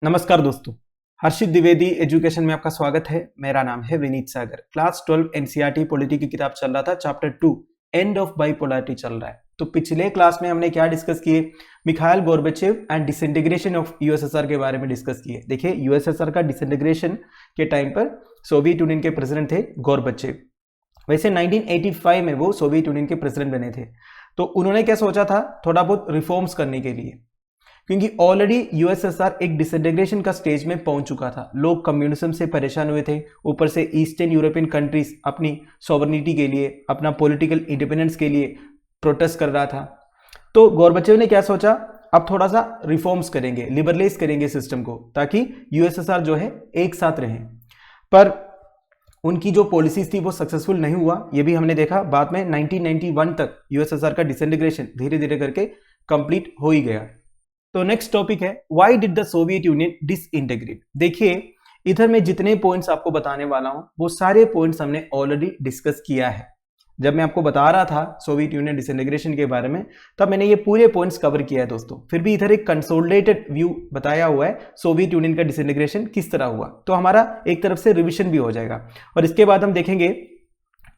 नमस्कार दोस्तों, हर्षित द्विवेदी एजुकेशन में आपका स्वागत है। मेरा नाम है विनीत सागर। क्लास 12 एनसीईआरटी पॉलिटी की किताब चल रहा था, चैप्टर 2 एंड ऑफ बाइपोलैरिटी चल रहा है। तो पिछले क्लास में हमने क्या डिस्कस किए? Mikhail Gorbachev and disintegration of USSR के बारे में डिस्कस किए। देखिए, यूएसएसआर का डिसइंटीग्रेशन के टाइम पर सोवियत यूनियन के प्रेसिडेंट थे गोर्बाचेव। वैसे 1985 में वो सोवियत यूनियन के प्रेसिडेंट बने थे। तो उन्होंने क्या सोचा था? थोड़ा बहुत रिफॉर्म्स करने के लिए, क्योंकि ऑलरेडी यूएसएसआर एक डिसइंटीग्रेशन का स्टेज में पहुंच चुका था। लोग कम्युनिज्म से परेशान हुए थे, ऊपर से ईस्टर्न यूरोपियन कंट्रीज अपनी सॉवरेनिटी के लिए, अपना पॉलिटिकल इंडिपेंडेंस के लिए प्रोटेस्ट कर रहा था। तो गोर्बाचेव ने क्या सोचा, अब थोड़ा सा रिफॉर्म्स करेंगे, लिबरलाइज करेंगे सिस्टम को, ताकि यूएसएसआर जो है एक साथ रहे। पर उनकी जो पॉलिसीज थी वो सक्सेसफुल नहीं हुआ, ये भी हमने देखा। बाद में 1991 तक यूएसएसआर का डिसइंटीग्रेशन धीरे धीरे करके कंप्लीट हो ही गया। तो नेक्स्ट टॉपिक है, why did the Soviet union disintegrate. देखिए, इधर मैं जितने पॉइंट्स आपको बताने वाला हूं वो सारे पॉइंट्स हमने ऑलरेडी डिस्कस किया है। जब मैं आपको बता रहा था सोवियत यूनियन डिसइंटीग्रेशन के बारे में, तब मैंने ये पूरे पॉइंट्स कवर किया है दोस्तों। फिर भी इधर एक कंसोलिडेटेड व्यू बताया हुआ है सोवियत यूनियन का डिसइंटीग्रेशन किस तरह हुआ, तो हमारा एक तरफ से रिविजन भी हो जाएगा। और इसके बाद हम देखेंगे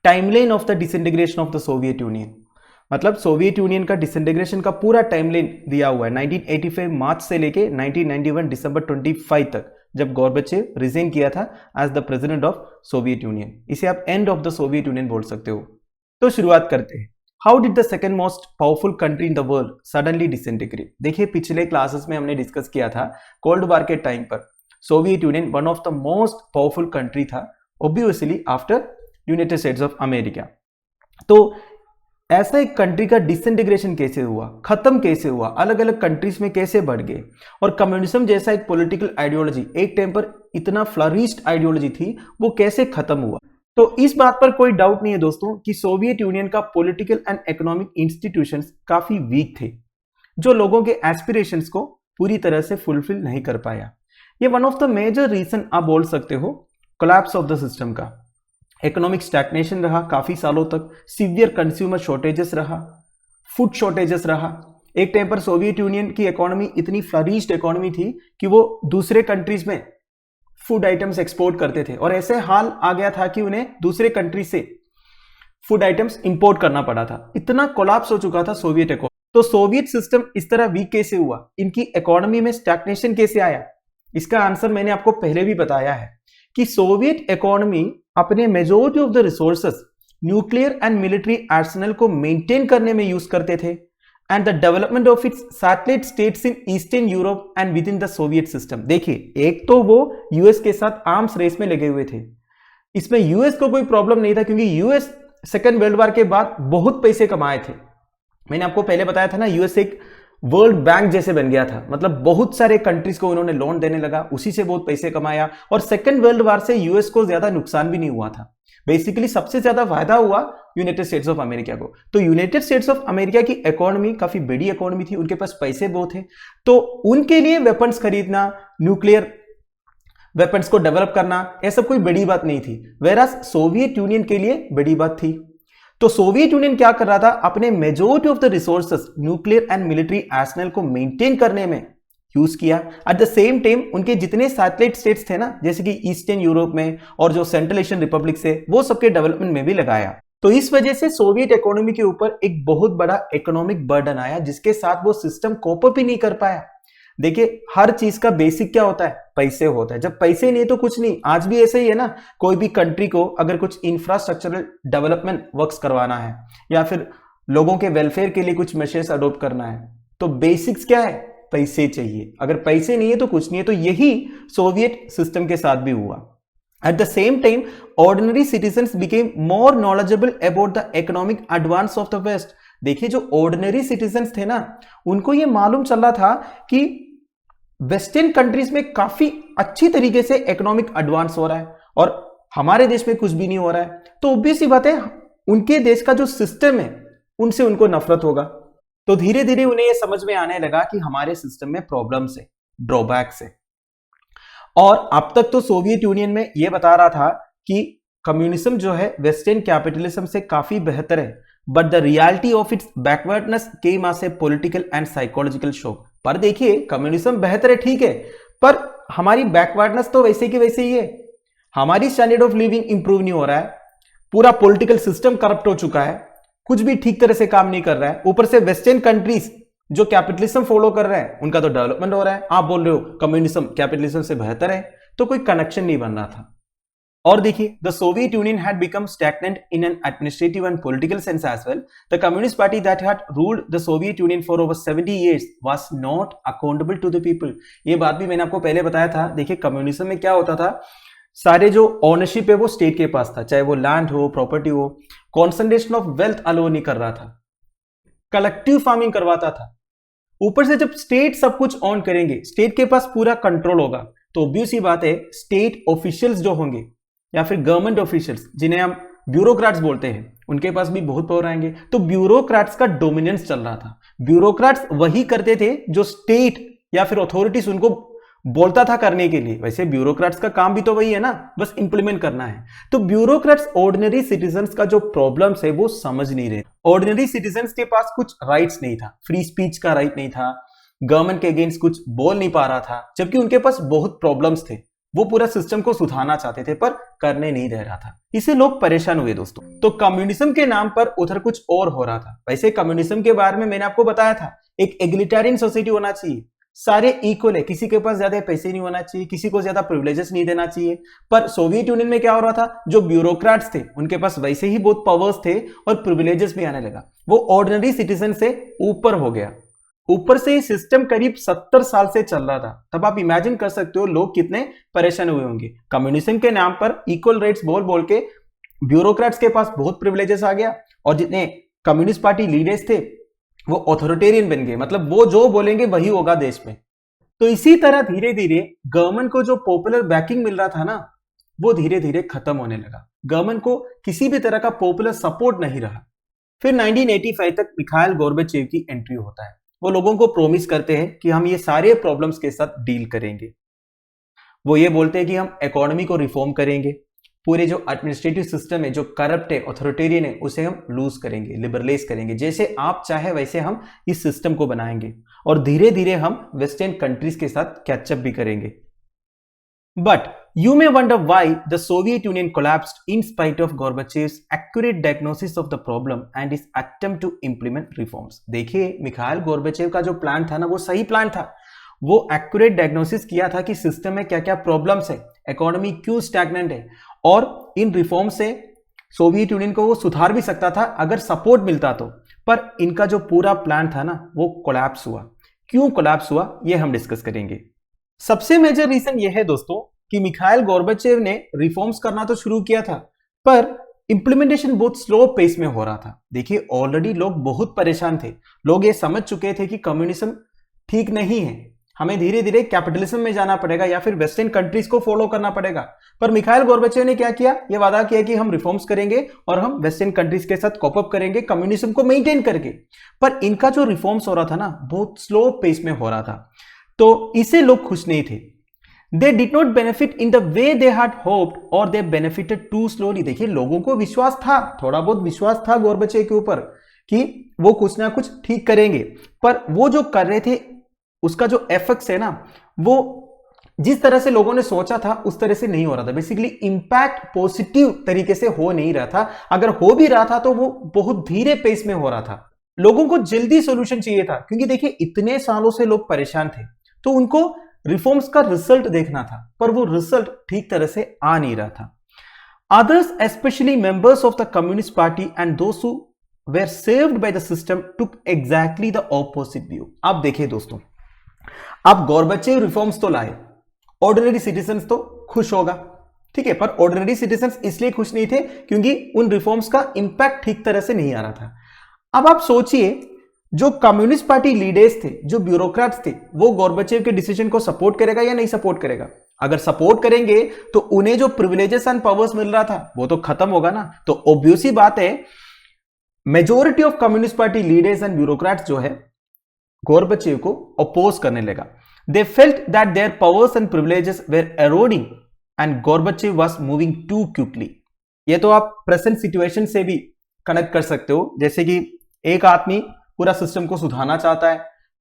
timeline of the disintegration of the Soviet union, मतलब सोवियत यूनियन का डिसइंटीग्रेशन का पूरा टाइमलाइन दिया हुआ है 1985 मार्च से लेके 1991 दिसंबर 25 तक, जब गोर्बाचेव रिजाइन किया था as the president of Soviet Union. इसे आप end of the Soviet Union बोल सकते हो। तो शुरुआत करते हैं। How did the second most powerful country in the world suddenly disintegrate. देखिए, पिछले क्लासेस में हमने डिस्कस किया था कोल्ड वॉर के टाइम पर Soviet Union one of the most powerful country था, obviously after United States of America. तो ऐसा एक कंट्री का डिसइंटीग्रेशन कैसे हुआ, खत्म कैसे हुआ, अलग अलग कंट्रीज में कैसे बढ़ गए, और कम्युनिज्म जैसा एक पॉलिटिकल आइडियोलॉजी, एक टाइम पर इतना फ्लरिश्ड आइडियोलॉजी थी, वो कैसे खत्म हुआ। तो इस बात पर कोई डाउट नहीं है दोस्तों कि सोवियत यूनियन का पॉलिटिकल एंड इकोनॉमिक इंस्टीट्यूशंस काफी वीक थे, जो लोगों के एस्पिरेशंस को पूरी तरह से फुलफिल नहीं कर पाया। ये one of the major reason आप बोल सकते हो कोलैप्स ऑफ द सिस्टम का। इकोनॉमिक स्टैग्नेशन रहा काफी सालों तक, सीवियर कंज्यूमर शॉर्टेजेस रहा, फूड शॉर्टेजेस रहा। एक टाइम पर सोवियत यूनियन की इकोनॉमी इतनी फ्लरिश्ड इकोनॉमी थी कि वो दूसरे कंट्रीज में फूड आइटम्स एक्सपोर्ट करते थे, और ऐसे हाल आ गया था कि उन्हें दूसरे कंट्री से फूड आइटम्स इंपोर्ट करना पड़ा था। इतना कोलैप्स हो चुका था सोवियत इकोनॉमी। तो सोवियत सिस्टम इस तरह वीक कैसे हुआ, इनकी इकोनॉमी में स्टैग्नेशन कैसे आया? इसका आंसर मैंने आपको पहले भी बताया है कि सोवियत इकोनॉमी अपने majority of the resources nuclear and military Arsenal को मेंटेन करने में यूज करते थे, and the development of its satellite states in eastern Europe and with in the Soviet system. देखिए, एक तो वो यूएस के साथ आर्म्स रेस में लगे हुए थे। इसमें यूएस को कोई प्रॉब्लम नहीं था, क्योंकि यूएस सेकेंड वर्ल्ड वॉर के बाद बहुत पैसे कमाए थे। मैंने आपको पहले बताया था ना, यूएस एक वर्ल्ड बैंक जैसे बन गया था, मतलब बहुत सारे कंट्रीज को उन्होंने लोन देने लगा, उसी से बहुत पैसे कमाया, और सेकेंड वर्ल्ड वॉर से यूएस को ज्यादा नुकसान भी नहीं हुआ था। बेसिकली सबसे ज्यादा फायदा हुआ यूनाइटेड स्टेट्स ऑफ अमेरिका को। तो यूनाइटेड स्टेट्स ऑफ अमेरिका की इकोनॉमी काफी बड़ी इकोनॉमी थी, उनके पास पैसे बहुत थे, तो उनके लिए वेपन्स खरीदना, न्यूक्लियर वेपन्स को डेवलप करना, यह सब कोई बड़ी बात नहीं थी। वेरास सोवियत यूनियन के लिए बड़ी बात थी। तो सोवियत यूनियन क्या कर रहा था, अपने majority of the resources nuclear and military Arsenal को मेंटेन करने में यूज किया। एट द सेम टाइम उनके जितने सैटेलाइट स्टेट्स थे ना, जैसे कि ईस्टर्न यूरोप में और जो सेंट्रल एशियन रिपब्लिक से, वो सबके डेवलपमेंट में भी लगाया। तो इस वजह से सोवियत इकोनॉमी के ऊपर एक बहुत बड़ा इकोनॉमिक बर्डन आया, जिसके साथ वो सिस्टम कोप अप ही नहीं कर पाया। देखिए, हर चीज का बेसिक क्या होता है? पैसे होता है। जब पैसे नहीं तो कुछ नहीं। आज भी ऐसे ही है ना, कोई भी कंट्री को अगर कुछ इंफ्रास्ट्रक्चरल डेवलपमेंट वर्क्स करवाना है, या फिर लोगों के वेलफेयर के लिए कुछ मेजर्स अडॉप्ट करना है, तो बेसिक्स क्या है? पैसे चाहिए। अगर पैसे नहीं है तो कुछ नहीं है। तो यही सोवियत सिस्टम के साथ भी हुआ। At the same time ordinary citizens became more knowledgeable about the economic advance of the West. देखिए, जो ऑर्डिनरी सिटीजन्स थे ना, उनको ये मालूम चल रहा था कि वेस्टर्न कंट्रीज में काफी अच्छी तरीके से इकोनॉमिक एडवांस हो रहा है, और हमारे देश में कुछ भी नहीं हो रहा है। तो ऑब्वियस सी बात है, उनके देश का जो सिस्टम है उनसे उनको नफरत होगा। तो धीरे धीरे उन्हें यह समझ में आने लगा कि हमारे सिस्टम में प्रॉब्लम्स है, ड्रॉबैक्स है। और अब तक तो सोवियत यूनियन में यह बता रहा था कि कम्युनिज्म जो है वेस्टर्न कैपिटलिज्म से काफी बेहतर है, but the reality of its backwardness came as a political and psychological shock. पर देखिए, कम्युनिज्म बेहतर है, ठीक है, पर हमारी बैकवर्डनेस तो वैसे की वैसे ही है, हमारी स्टैंडर्ड ऑफ लिविंग इंप्रूव नहीं हो रहा है, पूरा पॉलिटिकल सिस्टम करप्ट हो चुका है, कुछ भी ठीक तरह से काम नहीं कर रहा है, ऊपर से वेस्टर्न कंट्रीज जो कैपिटलिज्म फॉलो कर रहे हैं उनका तो डेवलपमेंट हो रहा है, आप बोल रहे हो कम्युनिज्म कैपिटलिज्म से बेहतर है, तो कोई कनेक्शन नहीं बन रहा था। और देखिए, the Soviet union had become stagnant in an administrative and political sense as well. The Communist Party that had ruled the Soviet Union for over 70 years was not accountable to the people. ये बात भी मैंने आपको पहले बताया था। देखिए, communism में क्या होता था, सारे जो ओनरशिप है वो स्टेट के पास था, चाहे वो लैंड हो, प्रॉपर्टी हो, कॉन्सेंट्रेशन ऑफ वेल्थ अलो नहीं कर रहा था, कलेक्टिव फार्मिंग करवाता था। ऊपर से जब स्टेट सब कुछ ऑन करेंगे, स्टेट के पास पूरा कंट्रोल होगा, तो ऑब्वियस ही बात है स्टेट ऑफिशियल्स जो होंगे या फिर गवर्नमेंट ऑफिशियल्स जिन्हें हम ब्यूरोक्रेट्स बोलते हैं, उनके पास भी बहुत पावर आएंगे। तो ब्यूरोक्रेट्स का डोमिनेंस चल रहा था। ब्यूरोक्रेट्स वही करते थे जो स्टेट या फिर अथॉरिटीज उनको बोलता था करने के लिए। वैसे ब्यूरोक्रेट्स का काम भी तो वही है ना, बस इंप्लीमेंट करना है। तो ब्यूरोक्रेट्स ऑर्डिनरी सिटीजन्स का जो प्रॉब्लम्स है वो समझ नहीं रहे। ऑर्डिनरी सिटीजन्स के पास कुछ राइट्स नहीं था, फ्री स्पीच का राइट नहीं था, गवर्नमेंट के अगेंस्ट कुछ बोल नहीं पा रहा था, जबकि उनके पास बहुत प्रॉब्लम्स थे। वो पूरा सिस्टम को सुधारना चाहते थे पर करने नहीं दे रहा था, इससे लोग परेशान हुए दोस्तों। तो कम्युनिज्म के नाम पर उधर कुछ और हो रहा था। वैसे कम्युनिज्म के बारे में मैंने आपको बताया था, एक एग्लिटेरियन सोसाइटी होना चाहिए, सारे इक्वल है, किसी के पास ज्यादा पैसे नहीं होना चाहिए, किसी को ज्यादा प्रिविलेजेस नहीं देना चाहिए। पर सोवियत यूनियन में क्या हो रहा था, जो ब्यूरोक्रेट्स थे उनके पास वैसे ही बहुत पावर्स थे और प्रिविलेजेस भी आने लगा, वो ऑर्डिनरी सिटीजन से ऊपर हो गया। ऊपर से सिस्टम करीब 70 साल से चल रहा था, तब आप इमेजिन कर सकते हो लोग कितने परेशान हुए होंगे। कम्युनिज्म के नाम पर इक्वल राइट्स बोल बोल के ब्यूरोक्रेट्स के पास बहुत प्रिविलेजेस आ गया और जितने कम्युनिस्ट पार्टी लीडर्स थे वो ऑथोरिटेरियन बन गए, मतलब वो जो बोलेंगे वही होगा देश में। तो इसी तरह धीरे धीरे गवर्नमेंट को जो पॉपुलर बैकिंग मिल रहा था ना, वो धीरे धीरे खत्म होने लगा। गवर्नमेंट को किसी भी तरह का पॉपुलर सपोर्ट नहीं रहा। फिर 1985 तक मिखाइल गोर्बाचेव की एंट्री होता है। वो लोगों को प्रॉमिस करते हैं कि हम ये सारे प्रॉब्लम्स के साथ डील करेंगे। वो ये बोलते हैं कि हम इकोनॉमी को रिफॉर्म करेंगे, पूरे जो एडमिनिस्ट्रेटिव सिस्टम है जो करप्ट है, ऑथोरिटेरियन है, उसे हम लूज करेंगे, लिबरलाइज करेंगे, जैसे आप चाहे वैसे हम इस सिस्टम को बनाएंगे और धीरे धीरे हम वेस्टर्न कंट्रीज के साथ कैचअप भी करेंगे। But you may wonder why the Soviet Union collapsed in spite of Gorbachev's accurate diagnosis of the problem and his attempt to implement reforms. देखिए, मिखाइल गोर्बाचेव का जो प्लान था ना, वो सही प्लान था। वो एक्यूरेट डायग्नोसिस किया था कि सिस्टम में क्या क्या प्रॉब्लम्स है, इकोनॉमी क्यों स्टैग्नेंट है, और इन रिफॉर्म से सोवियत यूनियन को वो सुधार भी सकता था अगर सपोर्ट मिलता तो। पर इनका जो पूरा प्लान था ना, वो कोलैप्स हुआ। क्यों कोलैप्स हुआ, ये हम डिस्कस करेंगे। सबसे मेजर रीजन यह है दोस्तों कि मिखाइल गोर्बाचेव ने रिफॉर्म्स करना तो शुरू किया था, पर इंप्लीमेंटेशन बहुत स्लो पेस में हो रहा था। देखिए, ऑलरेडी लोग बहुत परेशान थे। लोग ये समझ चुके थे कि कम्युनिज्म ठीक नहीं है, हमें धीरे धीरे कैपिटलिज्म में जाना पड़ेगा या फिर वेस्टर्न कंट्रीज को फॉलो करना पड़ेगा। पर मिखाइल गोर्बाचेव ने क्या किया, ये वादा किया कि हम रिफॉर्म्स करेंगे और हम वेस्टर्न कंट्रीज के साथ कॉप अप करेंगे कम्युनिज्म को मेंटेन करके। पर इनका जो रिफॉर्म्स हो रहा था ना, बहुत स्लो पेस में हो रहा था, तो इससे लोग खुश नहीं थे। They did not benefit in the way they had hoped or they benefited too slowly. देखिए, लोगों को विश्वास था, थोड़ा बहुत विश्वास था गोर्बाचेव के ऊपर कि वो कुछ ना कुछ ठीक करेंगे, पर वो जो कर रहे थे उसका जो एफेक्ट्स है ना, वो जिस तरह से लोगों ने सोचा था उस तरह से नहीं हो रहा था। बेसिकली इंपैक्ट पॉजिटिव तरीके से हो नहीं रहा था, अगर हो भी रहा था तो वो बहुत धीरे पेस में हो रहा था। लोगों को जल्दी सोल्यूशन चाहिए था, क्योंकि देखिए इतने सालों से लोग परेशान थे, तो उनको रिफॉर्म्स का रिजल्ट देखना था, पर वो रिजल्ट ठीक तरह से आ नहीं रहा था। Others, especially members of the communist Party and those who were saved by the system, took exactly the opposite view. अब देखिए दोस्तों, अब गोर्बाचेव रिफॉर्म्स तो लाए, ऑर्डिनरी सिटीजन्स तो खुश होगा, ठीक है, पर ऑर्डिनरी सिटीजन्स इसलिए खुश नहीं थे क्योंकि उन रिफॉर्म्स का इंपैक्ट ठीक तरह से नहीं आ रहा था। अब आप सोचिए, जो कम्युनिस्ट पार्टी लीडर्स थे, जो ब्यूरोक्रेट्स थे, वो गोर्बाचेव के डिसीजन को सपोर्ट करेगा या नहीं सपोर्ट करेगा? अगर सपोर्ट करेंगे तो उन्हें जो प्रिविलेजेस एंड पावर्स मिल रहा था वो तो खत्म होगा ना। तो ऑब्वियस ही बात है, majority of Communist Party leaders and bureaucrats जो है गोर्बाचेव को अपोज करने लगा। They felt that their powers and privileges were eroding and Gorbachev was moving too quickly. ये तो आप प्रेजेंट सिचुएशन से भी कनेक्ट कर सकते हो, जैसे कि एक आदमी पूरा सिस्टम को सुधारना चाहता है,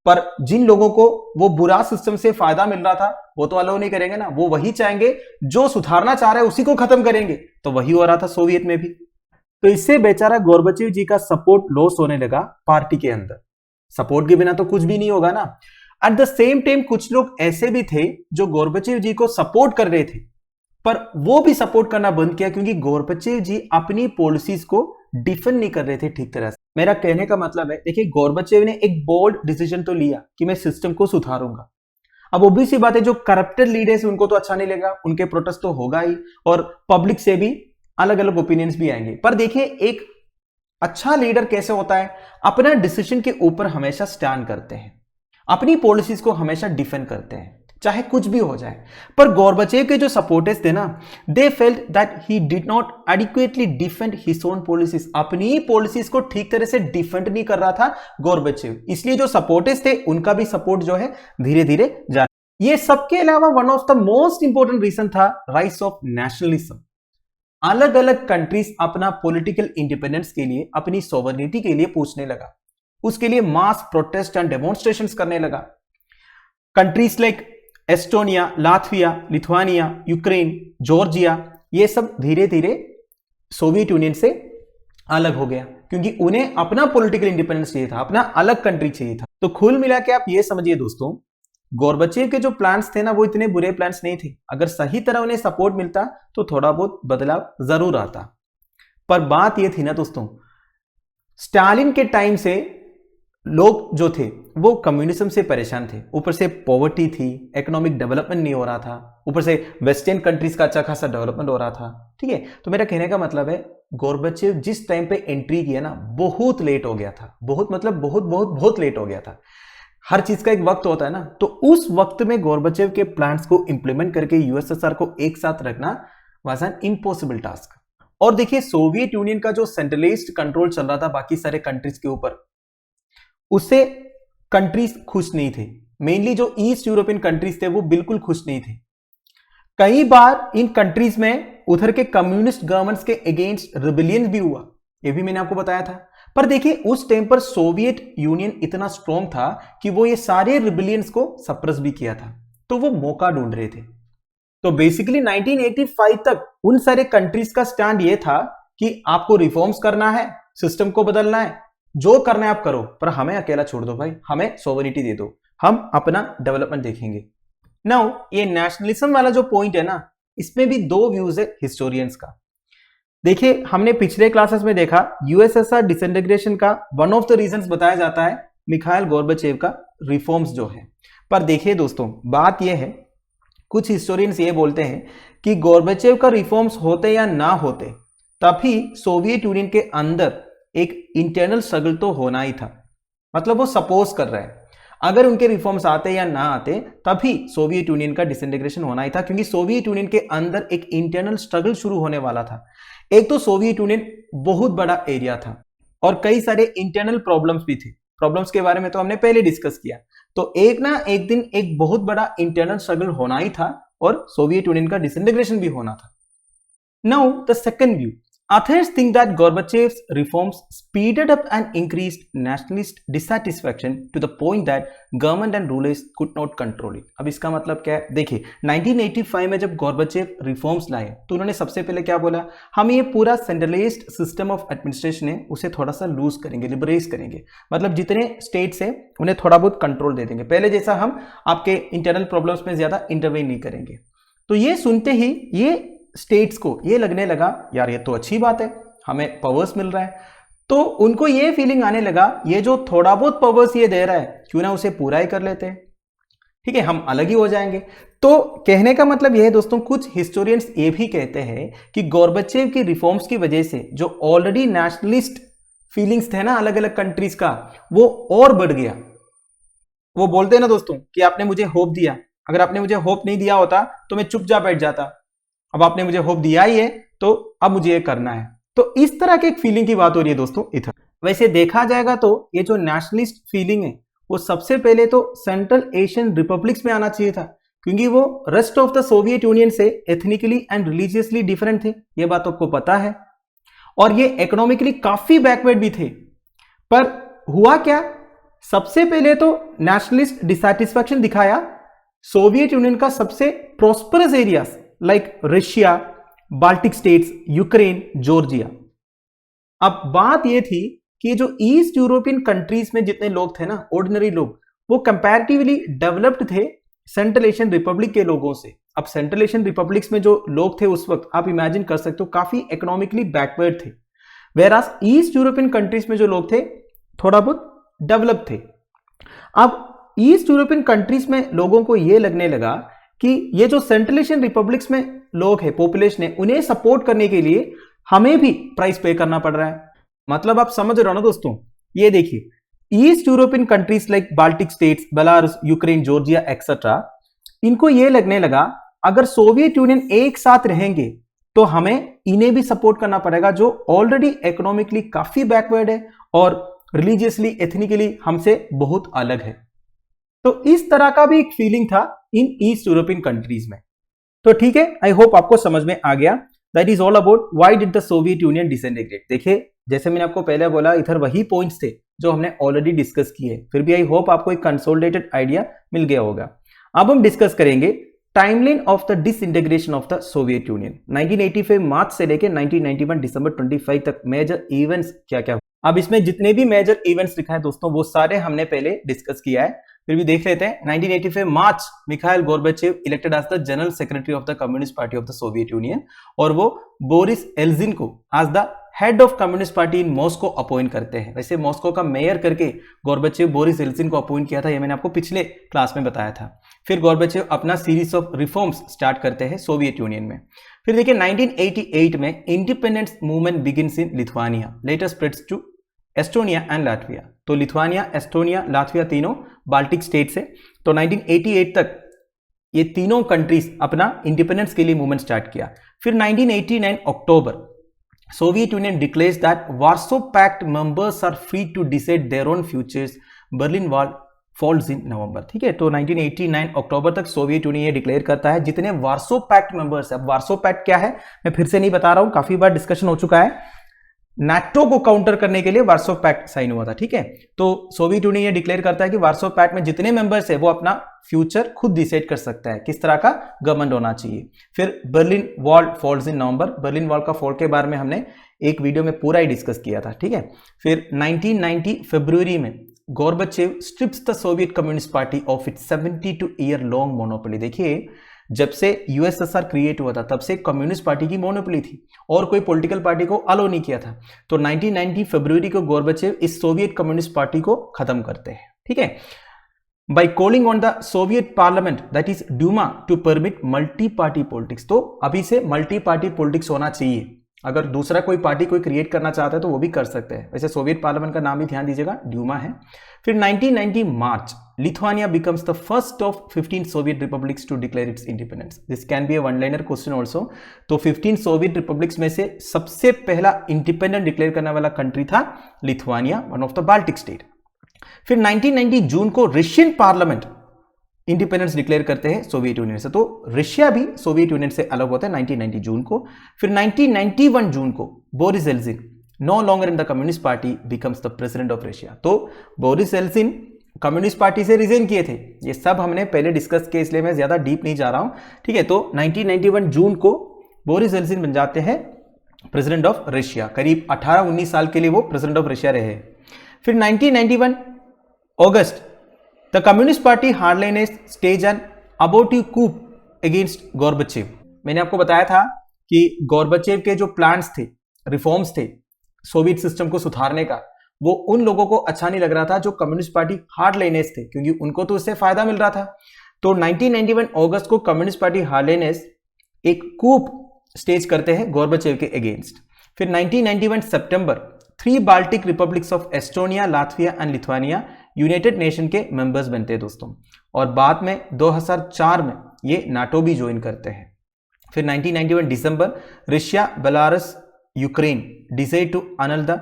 पर जिन लोगों को वो बुरा सिस्टम से फायदा मिल रहा था वो तो अलाउ नहीं करेंगे ना, वो वही चाहेंगे, जो सुधारना चाह रहे हैं उसी को खत्म करेंगे। तो वही हो रहा था सोवियत में भी। तो इससे बेचारा गोर्बाचेव जी का सपोर्ट लॉस होने लगा पार्टी के अंदर। सपोर्ट के बिना तो कुछ भी नहीं होगा ना। एट द सेम टाइम कुछ लोग ऐसे भी थे जो गोर्बाचेव जी को सपोर्ट कर रहे थे, पर वो भी सपोर्ट करना बंद किया क्योंकि गोर्बाचेव जी अपनी पॉलिसीज को डिफेंड नहीं कर रहे थे ठीक तरह से। मेरा कहने का मतलब है, देखिए गोर्बाचेव ने एक बोल्ड डिसीजन तो लिया कि मैं सिस्टम को सुधारूंगा। अब obvious सी बात है, जो करप्टेड लीडर्स उनको तो अच्छा नहीं लगेगा, उनके प्रोटेस्ट तो होगा ही और पब्लिक से भी अलग अलग ओपिनियंस भी आएंगे। पर देखिए एक अच्छा लीडर कैसे होता है, अपना डिसीजन के ऊपर हमेशा स्टैंड करते हैं, अपनी पॉलिसीज को हमेशा डिफेंड करते हैं चाहे कुछ भी हो जाए। पर गोर्बाचेव के जो सपोर्टर्स थे ना, दे felt that he did not adequately defend his own policies. अपनी पॉलिसीज को ठीक तरह से डिफेंड नहीं कर रहा था गोर्बाचेव, इसलिए जो सपोर्टर्स थे उनका भी सपोर्ट जो है धीरे धीरे जा। ये सबके अलावा one of the most important reason था राइज ऑफ नेशनलिज्म। अलग अलग कंट्रीज अपना पॉलिटिकल इंडिपेंडेंस के लिए, अपनी सोवरेनिटी के लिए पूछने लगा, उसके लिए मास प्रोटेस्ट एंड डेमोन्स्ट्रेशंस करने लगा। Countries like Estonia, Latvia, Lithuania, Ukraine, Georgia, ये सब धीरे धीरे सोवियत यूनियन से अलग हो गया क्योंकि उन्हें अपना पॉलिटिकल इंडिपेंडेंस चाहिए था, अपना अलग कंट्री चाहिए था। तो कुल मिला के आप ये समझिए दोस्तों, गोर्बाचेव के जो प्लान्स थे ना वो इतने बुरे प्लान्स नहीं थे। अगर सही तरह उन्हें सपोर्ट मिलता तो थोड़ा बहुत बदलाव जरूर आता। पर बात ये थी ना दोस्तों, स्टालिन के टाइम से लोग जो थे वो कम्युनिज्म से परेशान थे, ऊपर से पॉवर्टी थी, इकोनॉमिक डेवलपमेंट नहीं हो रहा था, ऊपर से वेस्टर्न कंट्रीज का अच्छा खासा डेवलपमेंट हो रहा था। ठीक है, तो मेरा कहने का मतलब है गोर्बाचेव जिस टाइम पे एंट्री किया ना बहुत लेट हो गया था, बहुत मतलब बहुत बहुत बहुत लेट हो गया था। हर चीज का एक वक्त होता है ना, तो उस वक्त में गोर्बाचेव के प्लान्स को इंप्लीमेंट करके यूएसएसआर को एक साथ रखना वाज एन इम्पॉसिबल टास्क। और देखिए सोवियत यूनियन का जो सेंट्रलाइज्ड कंट्रोल चल रहा था बाकी सारे कंट्रीज के ऊपर, उससे कंट्रीज खुश नहीं थे। मेनली जो ईस्ट यूरोपियन कंट्रीज थे वो बिल्कुल खुश नहीं थे। कई बार इन कंट्रीज में उधर के कम्युनिस्ट गवर्नमेंट्स के अगेंस्ट रिबेलियन भी हुआ, ये भी मैंने आपको बताया था। पर देखिए उस टाइम पर सोवियत यूनियन इतना स्ट्रॉन्ग था कि वो ये सारे रिबेलियंस को सप्रेस भी किया था, तो वो मौका ढूंढ रहे थे। तो बेसिकली 1985 तक उन सारे कंट्रीज का स्टैंड ये था कि आपको रिफॉर्म्स करना है, सिस्टम को बदलना है, जो करना है आप करो, पर हमें अकेला छोड़ दो भाई, हमें सोवरेनिटी दे दो, हम अपना डेवलपमेंट देखेंगे। नाउ ये नेशनलिज्म वाला जो पॉइंट है ना, इसमें भी दो व्यूज है हिस्टोरियंस का। देखिए हमने पिछले क्लासेस में देखा यूएसएसआर डिसइंटीग्रेशन का वन ऑफ द रीजंस बताया जाता है मिखाइल गोर्बाचेव का रिफॉर्म्स जो है। पर देखिए दोस्तों बात यह है, कुछ हिस्टोरियंस ये बोलते हैं कि गोर्बाचेव का रिफॉर्म्स होते या ना होते तभी सोवियत यूनियन के अंदर एक इंटरनल स्ट्रगल तो होना ही था। मतलब वो सपोज कर रहा है अगर उनके रिफॉर्म्स आते या ना आते तभी सोवियत यूनियन का डिसइंटीग्रेशन होना ही था, क्योंकि सोवियत यूनियन के अंदर एक इंटरनल स्ट्रगल शुरू होने वाला था। एक तो सोवियत यूनियन बहुत बड़ा एरिया था और कई सारे इंटरनल प्रॉब्लम्स भी थे। प्रॉब्लम्स के बारे में तो हमने पहले डिस्कस किया। तो एक ना एक दिन एक बहुत बड़ा इंटरनल स्ट्रगल होना ही था और सोवियत यूनियन का डिसइंटीग्रेशन भी होना था। Now the second view, authors think that Gorbachev's reforms speeded up and increased nationalist dissatisfaction to the point that government and rulers could not control it. अब इसका मतलब क्या है, देखिए 1985 में जब गोर्बाचेव रिफॉर्म्स लाए तो उन्होंने सबसे पहले क्या बोला, हम ये पूरा सेंट्रलाइज्ड सिस्टम ऑफ एडमिनिस्ट्रेशन है उसे थोड़ा सा लूज करेंगे, लिबरेज करेंगे। मतलब जितने स्टेट्स हैं उन्हें थोड़ा बहुत कंट्रोल दे देंगे, पहले जैसा हम आपके इंटरनल प्रॉब्लम्स में ज्यादा इंटरवेन नहीं करेंगे। तो ये सुनते ही ये स्टेट्स को ये लगने लगा यार ये तो अच्छी बात है, हमें पावर्स मिल रहा है। तो उनको ये फीलिंग आने लगा ये जो थोड़ा बहुत पावर्स ये दे रहा है क्यों ना उसे पूरा ही कर लेते हैं, ठीक है, हम अलग ही हो जाएंगे। तो कहने का मतलब यह है दोस्तों, कुछ हिस्टोरियंस ये भी कहते हैं कि गोर्बाचेव की रिफॉर्म्स की वजह से जो ऑलरेडी नेशनलिस्ट फीलिंग्स थे ना अलग अलग कंट्रीज का, वो और बढ़ गया। वो बोलते हैं ना दोस्तों कि आपने मुझे होप दिया, अगर आपने मुझे होप नहीं दिया होता तो मैं चुपचाप बैठ जाता, अब आपने मुझे होप दिया ही है तो अब मुझे ये करना है। तो इस तरह की एक फीलिंग की बात हो रही है दोस्तों इधर। वैसे देखा जाएगा तो ये जो नेशनलिस्ट फीलिंग है वो सबसे पहले तो सेंट्रल एशियन रिपब्लिक्स में आना चाहिए था, क्योंकि वो rest of the Soviet union से एथनिकली एंड रिलीजियसली डिफरेंट थे, ये बात आपको पता है, और ये इकोनॉमिकली काफी बैकवर्ड भी थे। पर हुआ क्या, सबसे पहले तो नेशनलिस्ट डिसैटिस्फैक्शन दिखाया सोवियत यूनियन का सबसे prosperous areas like Russia, Baltic states, Ukraine, Georgia. अब बात यह थी कि जो ईस्ट यूरोपियन कंट्रीज में जितने लोग थे ना, ऑर्डिनरी लोग, वो कंपैरेटिवली डेवलप्ड थे सेंट्रल एशियन रिपब्लिक के लोगों से। अब सेंट्रल एशियन रिपब्लिक्स में जो लोग थे उस वक्त, आप इमेजिन कर सकते हो, काफी इकोनॉमिकली बैकवर्ड थे, वेरास ईस्ट यूरोपियन कंट्रीज में जो लोग थे थोड़ा बहुत डेवलप थे। अब ईस्ट यूरोपियन कंट्रीज में लोगों को यह लगने लगा कि ये जो सेंट्रल एशियन रिपब्लिक्स में लोग हैं, पॉपुलेशन है, उन्हें सपोर्ट करने के लिए हमें भी प्राइस पे करना पड़ रहा है। मतलब आप समझ रहे हो ना दोस्तों, ये देखिए, east European countries like Baltic states, Belarus, Ukraine, Georgia etcetera, इनको यह लगने लगा अगर सोवियत यूनियन एक साथ रहेंगे तो हमें इन्हें भी सपोर्ट करना पड़ेगा जो ऑलरेडी इकोनॉमिकली काफी बैकवर्ड है और रिलीजियसली, एथनिकली हमसे बहुत अलग है। तो इस तरह का भी एक फीलिंग था इन ईस्ट यूरोपियन कंट्रीज में। तो ठीक है, आई होप आपको समझ में आ गया। That is all about why did the Soviet union disintegrate. देखिए, जैसे मैंने आपको पहले बोला, इधर वही पॉइंट्स थे जो हमने ऑलरेडी डिस्कस किए, फिर भी आई होप आपको एक कंसोलिडेटेड आइडिया मिल गया होगा। अब हम डिस्कस करेंगे timeline of the disintegration of the Soviet union. 1985 मार्च से लेकर 1991 दिसंबर 25 तक मेजर इवेंट्स क्या क्या। अब इसमें जितने भी मेजर इवेंट्स लिखा है दोस्तों, वो सारे हमने पहले डिस्कस किया है, फिर भी देख लेते हैं। 1985 March, Mikhail Gorbachev elected as the general secretary of the communist Party of the Soviet Union, और वो बोरिस एल्जिन को as the head of Communist Party in Moscow appoint करते हैं। वैसे मॉस्को का मेयर करके गोर्बाचेव बोरिस एल्जिन को appoint किया था, ये मैंने आपको पिछले क्लास में बताया था। फिर गोर्बाचेव अपना सीरीज ऑफ रिफॉर्म्स स्टार्ट करते हैं सोवियत यूनियन में। फिर देखिए 1988 में independence movement begins in Lithuania, later spreads to Estonia and Latvia. तो लिथुआनिया, एस्टोनिया, लाटविया तीनों बाल्टिक स्टेट्स है। तो 1988 तक ये तीनों कंट्रीज अपना इंडिपेंडेंस के लिए मूवमेंट स्टार्ट किया। फिर 1989 October, Soviet Union declares that Warsaw Pact members are free to decide their own futures, Berlin Wall falls in November. ठीक है, तो 1989 अक्टूबर तक सोवियत यूनियन ये डिक्लेयर करता है जितने वार्सो पैक्ट मेंबर्स है। अब वार्सो पैक्ट क्या है मैं फिर से नहीं बता रहा हूं, काफी बार डिस्कशन हो चुका है। नाटो को काउंटर करने के लिए वार्सो पैक्ट साइन हुआ था। ठीक है, तो सोवियत यूनियन ये डिक्लेयर करता है कि वार्सो पैक्ट में जितने मेंबर्स है वो अपना फ्यूचर खुद डिसाइड कर सकता है, किस तरह का गवर्नमेंट होना चाहिए। फिर Berlin Wall falls in November, Berlin wall का फॉल के बारे में हमने एक वीडियो में पूरा ही डिस्कस किया था। ठीक है, फिर 1990 फरवरी में Gorbachev strips the Soviet communist Party of its 72 year long monopoly. देखिए, जब से यूएसएसआर क्रिएट हुआ था तब से कम्युनिस्ट पार्टी की मोनोपोली थी और कोई पॉलिटिकल पार्टी को अलो नहीं किया था। तो 1990 फरवरी को गोर्बाचेव इस सोवियत कम्युनिस्ट पार्टी को खत्म करते हैं। ठीक है, by calling on the Soviet parliament that is Duma to permit multi party politics. तो अभी से मल्टी पार्टी पॉलिटिक्स होना चाहिए, अगर दूसरा कोई पार्टी कोई क्रिएट करना चाहता है तो वो भी कर सकते हैं। वैसे सोवियत पार्लियामेंट का नाम भी ध्यान दीजिएगा, ड्यूमा है। फिर 1990 मार्च, Lithuania becomes the first of 15 Soviet republics to declare its independence. This can be a one-liner question also. तो 15 सोवियत रिपब्लिक्स में से सबसे पहला इंडिपेंडेंट डिक्लेयर करने वाला कंट्री था Lithuania, one of the Baltic state. फिर 1990 जून को रशियन पार्लियामेंट इंडिपेंडेंस डिक्लेयर करते हैं सोवियत यूनियन से, तो रशिया भी सोवियत यूनियन से अलग होता है 1990 जून को। फिर 1991 जून को Boris Yeltsin, no longer in the communist party, becomes the president of Russia. तो बोरिस एल्जिन कम्युनिस्ट पार्टी से रिजाइन किए थे, ये सब हमने पहले डिस्कस किए, इसलिए मैं ज्यादा डीप नहीं जा रहा हूं। ठीक है, तो 1991 जून को बोरिस एल्जिन बन जाते हैं प्रेसिडेंट ऑफ रशिया। करीब 18-19 साल के लिए वो प्रेसिडेंट ऑफ रशिया रहे। फिर 1991 August, the communist Party hardliners stage an abortive coup against Gorbachev. मैंने आपको बताया था कि गोर्बाचेव के जो प्लान्स थे, रिफॉर्म्स थे सोवियत सिस्टम को सुधारने का, वो उन लोगों को अच्छा नहीं लग रहा था जो कम्युनिस्ट पार्टी हार्डलाइनर्स थे, क्योंकि उनको तो इससे फायदा मिल रहा था। तो 1991 अगस्त को कम्युनिस्ट पार्टी हार्डलाइनर्स एक कूप स्टेज करते हैं गोर्बाचेव के अगेंस्ट। फिर 1991 सितंबर, 3 Baltic republics of Estonia, Latvia and Lithuania United nation के मेंबर्स बनते हैं दोस्तों, और बाद में 2004 में ये नाटो भी ज्वाइन करते हैं। फिर 1991 December, Russia, Belarus, Ukraine decide to annul the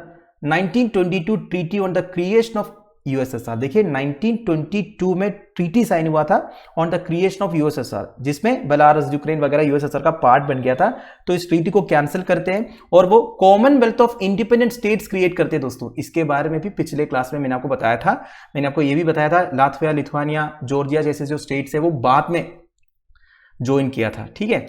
1922 treaty on the creation of USSR. देखिए 1922 में ट्रीटी साइन हुआ था on the creation of USSR, जिसमें बेलारूस, यूक्रेन वगैरह यूएसएसआर का पार्ट बन गया था। तो इस ट्रीटी को कैंसिल करते हैं और वो Commonwealth of independent states create करते हैं। दोस्तों इसके बारे में भी पिछले क्लास में मैंने आपको बताया था। मैंने आपको ये भी बताया था लातविया, लिथुआनिया, जॉर्जिया जैसे जो स्टेट्स है वो बाद में ज्वाइन किया था। ठीक है,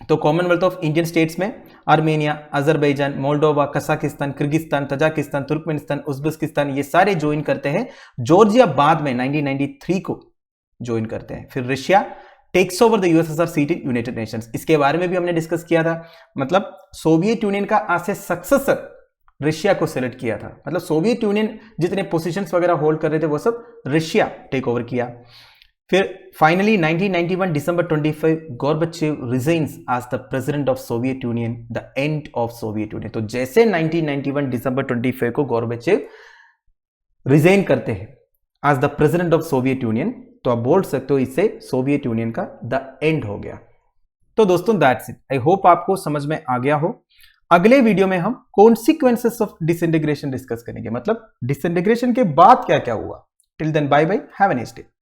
तो कॉमनवेल्थ ऑफ इंडियन स्टेट्स में Armenia, Azerbaijan, Moldova, Kazakhstan, Kyrgyzstan, Tajikistan, Turkmenistan, Uzbekistan ये सारे ज्वाइन करते हैं। जॉर्जिया बाद में 1993 को ज्वाइन करते हैं। फिर Russia takes over the USSR seat in United Nations. इसके बारे में भी हमने डिस्कस किया था। मतलब सोवियत यूनियन का आज से सक्सेसर रशिया को सेलेक्ट किया था। मतलब सोवियत यूनियन जितने पोजीशंस वगैरह होल्ड कर रहे थे वो सब रशिया टेक ओवर किया। फिर finally 1991 December 25 Gorbachev resigns as the president of Soviet Union, the end of Soviet Union. तो जैसे 1991 दिसंबर 25 को गोर्बाचेव रिजाइन करते हैं as the president of Soviet Union, तो आप बोल सकते हो इससे सोवियत यूनियन का द एंड हो गया। तो दोस्तों दैट्स इट। आई होप आपको समझ में आ गया हो। अगले वीडियो में हम कॉन्सिक्वेंसेस ऑफ डिसइंटीग्रेशन डिस्कस करेंगे, मतलब डिसइंटीग्रेशन के बाद क्या क्या हुआ। Till then bye bye, have a nice day.